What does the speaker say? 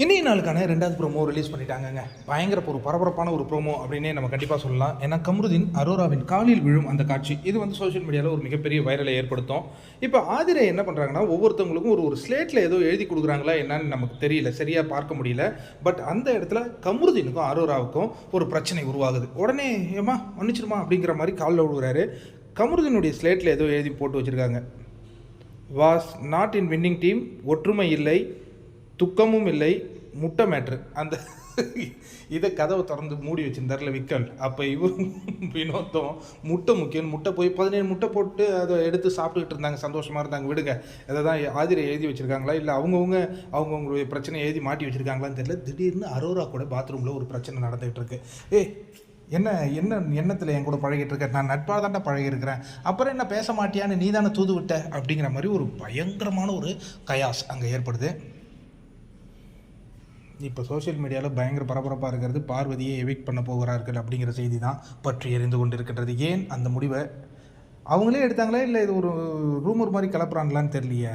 இன்றைய நாளுக்கான 2வது ப்ரோமோ ரிலீஸ் பண்ணிட்டாங்கங்க. பயங்கர ஒரு பரபரப்பான ஒரு ப்ரோமோ அப்படின்னே நம்ம கண்டிப்பாக சொல்லலாம். ஏன்னா கமருதீன் அரோராவின் காலில் விழும் அந்த காட்சி இது வந்து சோஷியல் மீடியாவில் ஒரு மிகப்பெரிய வைரலை ஏற்படுத்தும். இப்போ ஆதிரை என்ன பண்ணுறாங்கன்னா, ஒவ்வொருத்தவங்களுக்கும் ஒரு ஸ்லேட்டில் ஏதோ எழுதி கொடுக்குறாங்களா என்னன்னு நமக்கு தெரியல, சரியாக பார்க்க முடியல. பட் அந்த இடத்துல கமருதீனுக்கும் அரோராவுக்கும் ஒரு பிரச்சனை உருவாகுது. உடனே ஏமா மன்னிச்சிருமா அப்படிங்கிற மாதிரி காலில் விழுகிறாரு. கமருதீனுடைய ஸ்லேட்டில் ஏதோ எழுதி போட்டு வச்சுருக்காங்க. Was not in winning team, ஒற்றுமை இல்லை, துக்கமும் இல்லை, முட்டை மேட்ரு. அந்த இதை கதவை திறந்து மூடி வச்சுருந்தார்ல விக்கல். அப்போ இவரும் வினோத்தும் முட்டை முக்கியம், முட்டை போய் 17 முட்டை போட்டு அதை எடுத்து சாப்பிட்டுக்கிட்டு இருந்தாங்க, சந்தோஷமாக இருந்தாங்க. விடுங்க, அதை தான் ஆதிரை எழுதி வச்சுருக்காங்களா இல்லை அவங்கவுங்களுடைய பிரச்சனை எழுதி மாட்டி வச்சுருக்காங்களான்னு தெரியல. திடீர்னு அரோரா கூட பாத்ரூமில் ஒரு பிரச்சனை நடந்துகிட்டு இருக்கு. என்ன எண்ணத்தில் என் கூட பழகிட்டு இருக்க, நான் நட்பாக தான்டா பழகிருக்கிறேன், அப்புறம் என்ன பேச மாட்டியான்னு நீ தானே தூது விட்ட அப்படிங்கிற மாதிரி ஒரு பயங்கரமான ஒரு கயாஸ் அங்கே ஏற்படுது. இப்போ சோஷியல் மீடியாவில் பயங்கர பரபரப்பாக இருக்கிறது, பார்வதியை எவிக்ட் பண்ண போகிறார்கள் அப்படிங்கிற செய்தி தான் பற்றி எறிந்து கொண்டு இருக்கின்றது. ஏன் அந்த முடிவை அவங்களே எடுத்தாங்களே இல்லை இது ஒரு ரூமர் மாதிரி கிளப்புறாங்களான்னு தெரியலையே.